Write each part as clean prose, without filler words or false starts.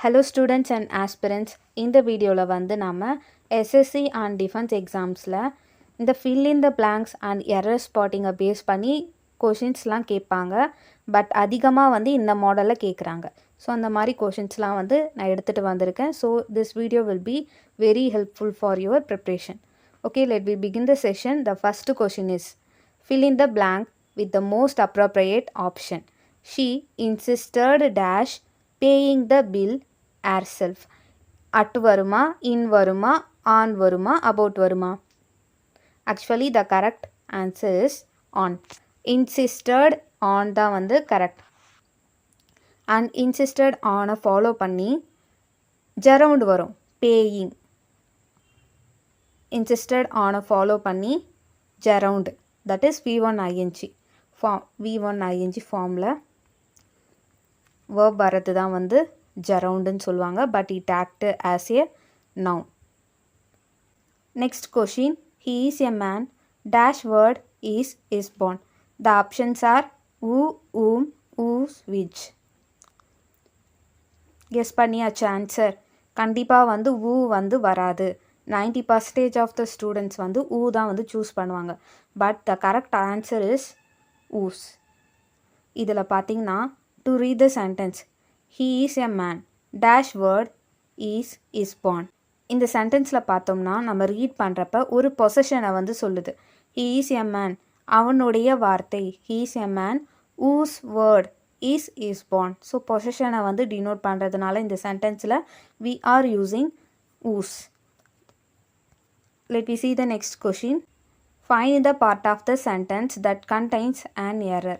Hello students and aspirants. இந்த வீடியோவில் வந்து நம்ம SSC and defense examஸில் இந்த fill in the blanks and error spotting base பண்ணி கொஷின்ஸ்லாம் கேட்பாங்க. பட் அதிகமாக வந்து இந்த மாடலில் கேட்குறாங்க. ஸோ அந்த மாதிரி கொஷின்ஸ்லாம் வந்து நான் எடுத்துகிட்டு வந்திருக்கேன். So this video will be very helpful for your preparation. Okay, let me begin the session. The first question is fill in the blank with the most appropriate option. She insisted dash paying the bill herself. At varuma, in varuma, on varuma, about varuma. Actually the correct answer is on. Insisted on da vandu correct. And insisted on a follow panni gerund varum. Paying. Insisted on a follow panni gerund. That is V1 ing. Form V1 ing formula verb வரது தான் வந்து gerundன்னு சொல்லுவாங்க. But it acted as a noun. Next question. He is a man. Dash word is born. The options are who, whom, whose, which. Guess பண்ணியாச்சு answer. கண்டிப்பாக வந்து who வந்து வராது. 90% of the students வந்து who தான் வந்து சூஸ் பண்ணுவாங்க. But the correct answer is whose. இதில் பார்த்தீங்கன்னா to read the sentence, he is a man. Dash word is born. இந்த சென்டென்ஸில் பார்த்தோம்னா நம்ம ரீட் பண்ணுறப்ப ஒரு பொசஷனை வந்து சொல்லுது. he is a man. அவனுடைய வார்த்தை. he is a man whose word is born. So பொசஷனை வந்து டினோட் பண்ணுறதுனால இந்த சென்டென்ஸில் we are using whose. Let me see the next question. Find the part of the sentence that contains an error.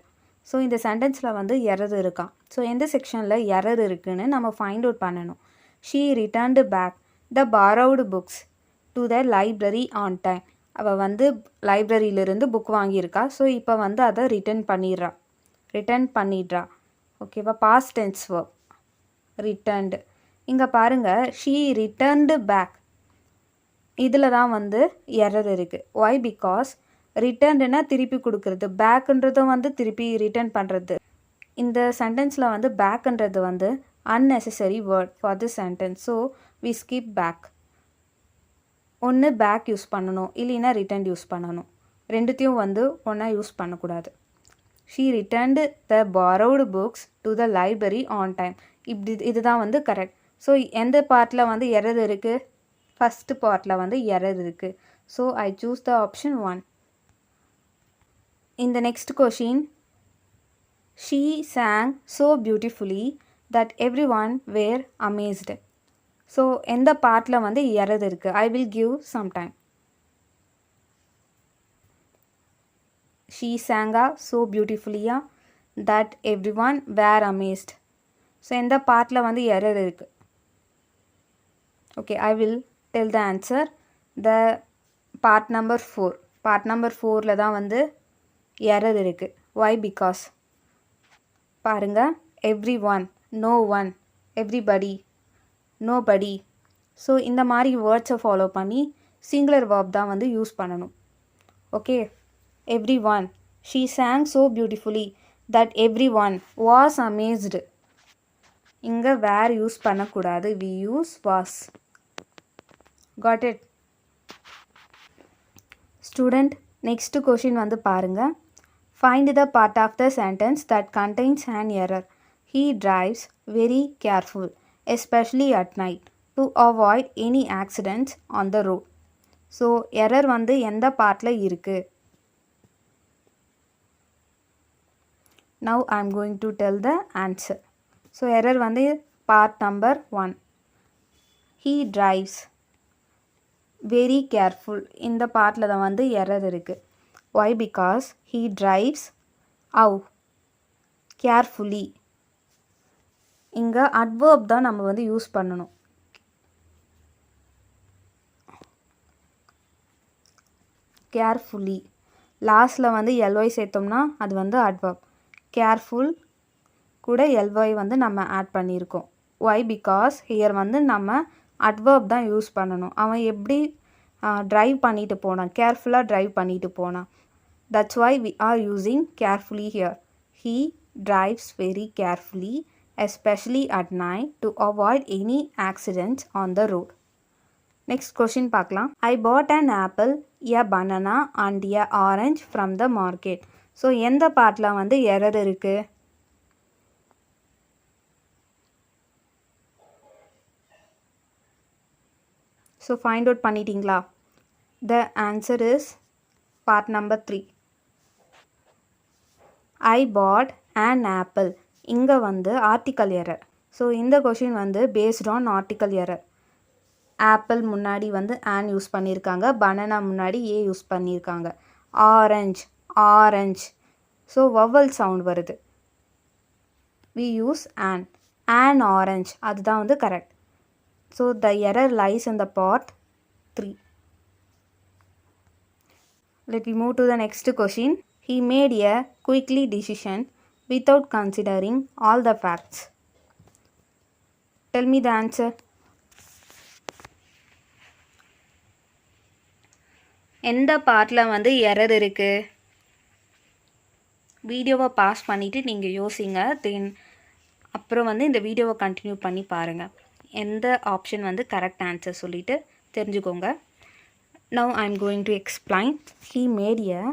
So இந்த சென்டென்ஸில் வந்து error இருக்கா. So எந்த செக்ஷனில் எரர் இருக்குதுன்னு நம்ம ஃபைண்ட் அவுட் பண்ணணும். She returned back the borrowed books to the library on time. அவள் வந்து லைப்ரரியிலிருந்து புக் வாங்கியிருக்கா. ஸோ இப்போ வந்து அதை ரிட்டர்ன் பண்ணிடுறா. ஓகேவா. Past tense verb returned. இங்கே பாருங்கள் ஷீ ரிட்டர்ன்டு பேக். இதில் தான் வந்து எரர் இருக்குது. ஒய் பிகாஸ் ரிட்டர்ன்டுனா திருப்பி கொடுக்குறது, பேக்குன்றதும் வந்து திருப்பி ரிட்டர்ன் பண்ணுறது. இந்த சென்டென்ஸில் வந்து பேக்குன்றது வந்து unnecessary word for this sentence. So we skip back. ஒன்று பேக் யூஸ் பண்ணணும், இல்லைன்னா ரிட்டர்ன் யூஸ் பண்ணணும். ரெண்டுத்தையும் வந்து ஒன்றா யூஸ் பண்ணக்கூடாது. she returned the borrowed books to the library on time. இதுதான் வந்து கரெக்ட். ஸோ எந்த பார்ட்டில் வந்து எரர் இருக்குது? ஃபஸ்ட்டு பார்ட்டில் வந்து எரர் இருக்குது. So I choose the option 1. In the next question, she sang so beautifully that everyone were amazed. So எந்த பார்ட்டில் வந்து எரர் இருக்குது? I will give some time. She sang so beautifully that everyone were amazed. So எந்த பார்ட்டில் வந்து error இருக்குது? Okay, I will tell the answer. The part number 4. Part number 4ல தான் வந்து எரர் இருக்குது. why because பாருங்க everyone, no one, everybody, nobody. So இந்த மாதிரி வேர்ட்ஸை ஃபாலோ பண்ணி சிங்குலர் verb தான் வந்து யூஸ் பண்ணணும். Okay. everyone, she sang so beautifully that everyone was amazed. இங்கே were யூஸ் பண்ணக்கூடாது, we use was. got it? Student, next question வந்து பாருங்க. Find the part of the sentence that contains an error. He drives very careful, especially at night, to avoid any accidents on the road. So error வந்து எந்த பார்ட்டில் இருக்குது? Now I am going to tell the answer. So error வந்து part number 1. He drives very careful. இந்த பார்ட்டில் தான் வந்து error இருக்குது. why because he drives how carefully. இங்கே adverb தான் நம்ம வந்து யூஸ் பண்ணணும். carefully லாஸ்ட்டில் வந்து ly சேர்த்தோம்னா அது வந்து adverb. careful கூட ly வந்து நம்ம ஆட் பண்ணியிருக்கோம். why because here வந்து நம்ம adverb தான் யூஸ் பண்ணணும். அவன் எப்படி ட்ரைவ் பண்ணிட்டு போனான், கேர்ஃபுல்லாக ட்ரைவ் பண்ணிட்டு போனான். That's why we are using carefully here. He drives very carefully especially at night, to avoid any accidents on the road. Next question பார்க்கலாம். I bought an apple, a banana and a orange from the market. So எந்த பார்ட்டில் வந்து error இருக்குது? So find out பண்ணிட்டீங்களா? The answer is part number 3. I bought an apple. இங்கே வந்து article error. So இந்த question வந்து based on article error. Apple முன்னாடி வந்து ஆன் யூஸ் பண்ணியிருக்காங்க, பனானா முன்னாடி ஏ யூஸ் பண்ணியிருக்காங்க. ஆரஞ்ச் ஸோ வவல் சவுண்ட் வருது. வி யூஸ் an orange, அதுதான் வந்து correct. So the error lies in the part 3. Let we move to the next question. He made a quickly decision without considering all the facts. Tell me the answer. எந்த பார்ட்டில் வந்து error இருக்குது? வீடியோவை pass பண்ணிவிட்டு நீங்கள் யோசிங்க. தென் அப்புறம் வந்து இந்த வீடியோவை கண்டினியூ பண்ணி பாருங்கள். எந்த ஆப்ஷன் வந்து கரெக்ட் ஆன்சர் சொல்லிவிட்டு தெரிஞ்சுக்கோங்க. Now I am going to explain. He made a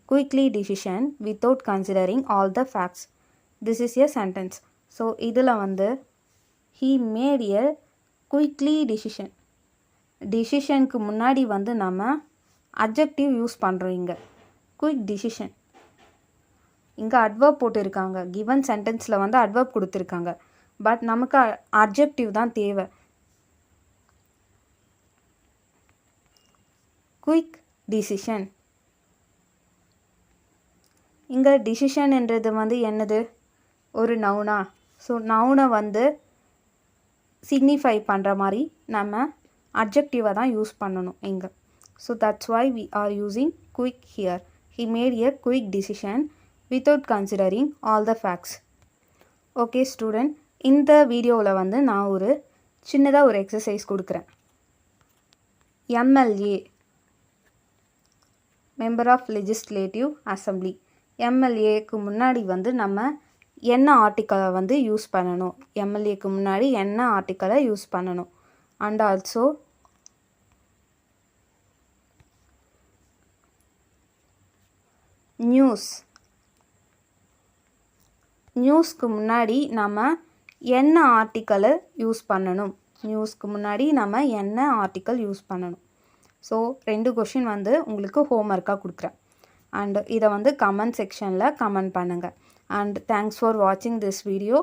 quickly decision without considering all the facts. This is a sentence. So இதில் வந்து he made a quickly decision. டிசிஷனுக்கு முன்னாடி வந்து நம்ம அட்ஜெக்டிவ் யூஸ் பண்ணுறோம். இங்கே குயிக் டிசிஷன், இங்கே அட்வர்ப் போட்டிருக்காங்க. Given சென்டென்ஸில் வந்து அட்வர்ப் கொடுத்துருக்காங்க. பட் நமக்கு அட்ஜெக்டிவ் தான் தேவை. Quick decision. இங்கே டிசிஷன்ன்றது வந்து என்னது? ஒரு நவுனா? ஸோ நவுனை வந்து சிக்னிஃபை பண்ணுற மாதிரி நம்ம அட்ஜெக்டிவை தான் யூஸ் பண்ணணும் இங்கே. So that's why we are using quick here. He made a quick decision without considering all the facts. Okay student, இந்த வீடியோவில் வந்து நான் ஒரு சின்னதாக ஒரு எக்ஸசைஸ் கொடுக்குறேன். MLA, member of legislative assembly. எம்எல்ஏக்கு முன்னாடி வந்து நம்ம என்ன ஆர்டிக்கலை வந்து யூஸ் பண்ணணும்? எம்எல்ஏக்கு முன்னாடி என்ன ஆர்டிக்கலை யூஸ் பண்ணணும்? அண்ட் ஆல்சோ நியூஸ்க்கு முன்னாடி நம்ம என்ன ஆர்டிக்கலை யூஸ் பண்ணணும்? நியூஸ்க்கு முன்னாடி நம்ம என்ன ஆர்டிக்கல் யூஸ் பண்ணணும்? ஸோ 2 கொஷின் வந்து உங்களுக்கு ஹோம்ஒர்க்காக கொடுக்குறேன். அண்ட் இதை வந்து கமெண்ட் செக்ஷனில் கமெண்ட் பண்ணுங்கள். அண்ட் தேங்க்ஸ் ஃபார் வாட்சிங் திஸ் வீடியோ.